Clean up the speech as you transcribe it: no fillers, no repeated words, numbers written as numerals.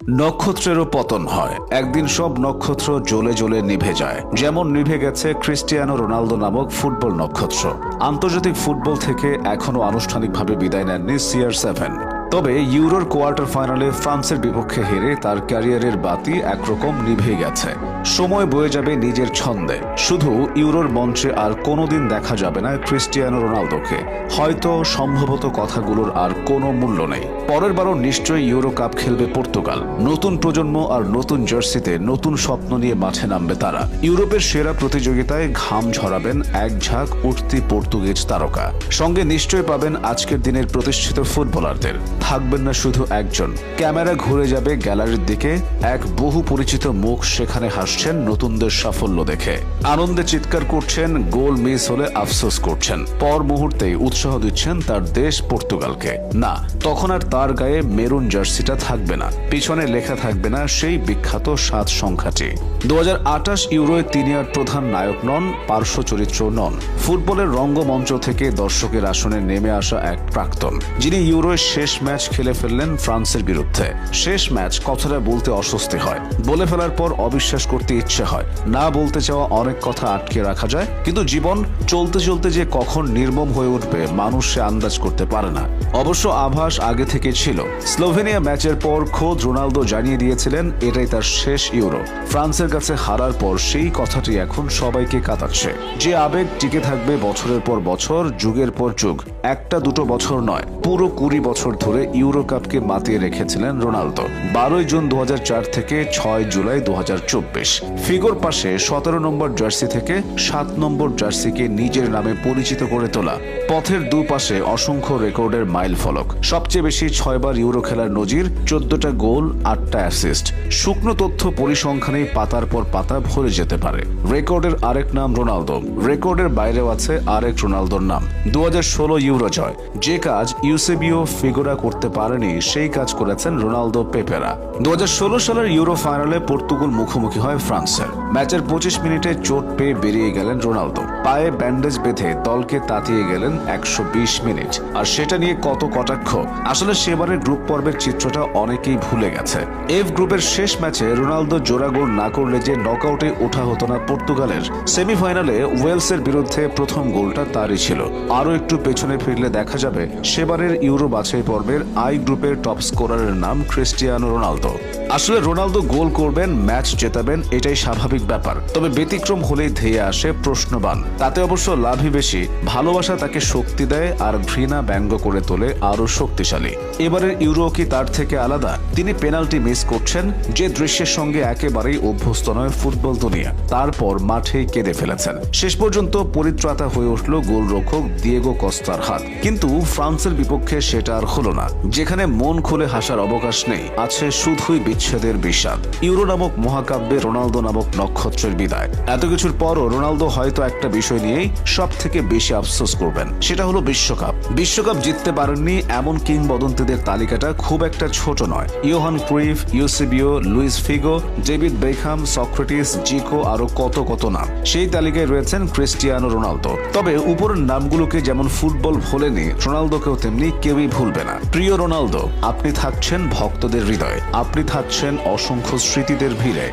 নক্ষত্রেরও পতন হয়, একদিন সব নক্ষত্র জ্বলে জ্বলে নিভে যায়। যেমন নিভে গেছে ক্রিস্টিয়ানো রোনালদো নামক ফুটবল নক্ষত্র। আন্তর্জাতিক ফুটবল থেকে এখনও আনুষ্ঠানিকভাবে বিদায় নেননি CR7। তবে ইউরোর কোয়ার্টার ফাইনালে ফ্রান্সের বিপক্ষে হেরে তার ক্যারিয়ারের বাতি একরকম নিভে গেছে। সময় বয়ে যাবে নিজের ছন্দে। শুধু ইউরোর মঞ্চে আর কোনোদিন দেখা যাবে না ক্রিস্টিয়ানো রোনালদোকে। হয়তো সম্ভবত কথাগুলোর আর কোনো মূল্য নেই। পরের বারও নিশ্চয়ই ইউরো কাপ খেলবে পর্তুগাল। নতুন প্রজন্ম আর নতুন জার্সিতে নতুন স্বপ্ন নিয়ে মাঠে নামবে তারা। ইউরোপের সেরা প্রতিযোগিতায় ঘাম ঝরাবেন এক ঝাঁক উঠতি পর্তুগিজ তারকা। সঙ্গে নিশ্চয় পাবেন আজকের দিনের প্রতিষ্ঠিত ফুটবলারদের। থাকবেন না শুধু একজন। ক্যামেরা ঘুরে যাবে গ্যালারির দিকে, এক বহু পরিচিত মুখ সেখানে হাসছেন নতুনদের সাফল্য দেখে। আনন্দে চিৎকার করছেন, গোল মিস হলে আফসোস করছেন। পর মুহূর্তেই উৎসাহ দিচ্ছেন তার দেশ পর্তুগালকে। না, তখন আর তার গায়ে মেরুন জার্সিটা থাকবে না, পিছনে লেখা থাকবে না সেই বিখ্যাত 7 সংখ্যাটি। 2028 ইউরোয় তিনি আর প্রধান নায়ক নন, পার্শ্ব চরিত্র নন। ফুটবলের রঙ্গমঞ্চ থেকে দর্শকের আসনে নেমে আসা এক প্রাক্তন, যিনি ইউরোয় শেষ ম্যাচ খেলে ফেললেন ফ্রান্সের বিরুদ্ধে। শেষ ম্যাচ কথাটা বলতে অস্বস্তি হয়, বলে ফেলার পর অবিশ্বাস করতে ইচ্ছে হয়। না বলতে চাওয়া অনেক কথা আটকে রাখা যায়, কিন্তু জীবন চলতে চলতে যে কখন নির্মম হয়ে উঠবে মানুষ সে আন্দাজ করতে পারে না। অবশ্য আভাস আগে থেকে ছিল। স্লোভেনিয়া ম্যাচের পর খোদ রোনালদো জানিয়ে দিয়েছিলেন এটাই তার শেষ ইউরো। ফ্রান্সের কাছে হারার পর সেই কথাটি এখন সবাইকে কাঁদাচ্ছে। যে আবেগ টিকে থাকবে বছরের পর বছর, যুগের পর যুগ। একটা দুটো বছর নয়, পুরো 20 বছর ধরে ইউরো কাপকে মাতিয়ে রেখেছিলেন রোনালদো। 12 জুন 2004 থেকে 6 জুলাই 2024। ফিগোর পাশে 17 নম্বর জার্সি থেকে 7 নম্বর জার্সিকে নিজের নামে পরিচিত করে তোলা। পথের দুপাশে অসংখ্য রেকর্ডের মাইল ফলক। সবচেয়ে বেশি 6 বার ইউরো খেলার নজির, 14টা গোল, 8টা অ্যাসিস্ট। শুকনো তথ্য পরিসংখ্যানেই পাতার পর পাতা ভরে যেতে পারে। রেকর্ডের আরেক নাম রোনালদো। রেকর্ডের বাইরেও আছে আরেক রোনালদোর নাম। 2016 ইউরো জয়। যে কাজ ইউসেবিও ফিগোরা করতে পারেনি, সেই কাজ করেছেন রোনালদো পেপেরা। 2016 সালের ইউরো ফাইনালে পর্তুগাল মুখোমুখি হয় ফ্রান্সের। ম্যাচের 25 মিনিটে চোট পেয়ে বেরিয়ে গেলেন রোনালদো। পায়ে ব্যান্ডেজ বেঁধে দলকে তাতিয়ে গেলেন 120 মিনিট। আর সেটা নিয়ে কত কটাক্ষ। আসলে সেবারের গ্রুপ পর্বের চিত্রটা অনেকেই ভুলে গেছে। এফ গ্রুপের শেষ ম্যাচে রোনালদো জোড়া গোল না করলে যে নকআউটে ওঠা হতো না পর্তুগালের। সেমিফাইনালে ওয়েলসের বিরুদ্ধে প্রথম গোলটা তারই ছিল। আরও একটু পেছনে ফিরলে দেখা যাবে সেবারের ইউরো বাছাই পর্বের আই গ্রুপের টপ স্কোরারের নাম ক্রিস্টিয়ানো রোনালদো। আসলে রোনালদো গোল করবেন, ম্যাচ জেতাবেন, এটাই স্বাভাবিক ব্যাপার। তবে ব্যতিক্রম হলেই ধেয়ে আসে প্রশ্নবাণ। তাতে অবশ্য লাভই বেশি। ভালোবাসা তাকে শক্তি দেয় আর ঘৃণা ব্যঙ্গ করে তোলে আরো শক্তিশালী। এবারের ইউরো কি তার থেকে আলাদা? তিনি পেনাল্টি মিস করছেন, যে দৃশ্যের সঙ্গে একেবারেই অভ্যস্ত নয় ফুটবল দুনিয়া। তারপর মাঠেই কেঁদে ফেলেছেন। শেষ পর্যন্ত পরিত্রাতা হয়ে উঠল গোলরক্ষক দিয়েগো কস্তার হাত। কিন্তু ফ্রান্সের বিপক্ষে সেটা আর হলো না। যেখানে মন খুলে হাসার অবকাশ নেই, আছে শুধুই বিচ্ছেদের বিষাদ। ইউরো নামক মহাকাব্যে রোনালদো নামক নক্ষত্রের বিদায়। এত কিছুর পরও রোনালদো হয়তো একটা বিষয় নিয়েই সব থেকে বেশি আফসোস করবেন, সেটা হলো বিশ্বকাপ। বিশ্বকাপ জিততে পারেননি এমন কিংবদন্তিদের তালিকাটা খুব একটা ছোট নয়। Johan Cruyff, Eusebio, Luis Figo, David Beckham, Socrates, Zico, আরো কত কত নাম। সেই তালিকায় রয়েছেন ক্রিস্টিয়ানো রোনালদো। তবে উপরের নামগুলোকে যেমন ফুটবল ভোলেনি, রোনালদোকেও তেমনি কেউই ভুলবে না। প্রিয় রোনালদো, আপনি থাকছেন ভক্তদের হৃদয়ে, আপনি থাকছেন অসংখ্য স্মৃতিদের ভিড়ে।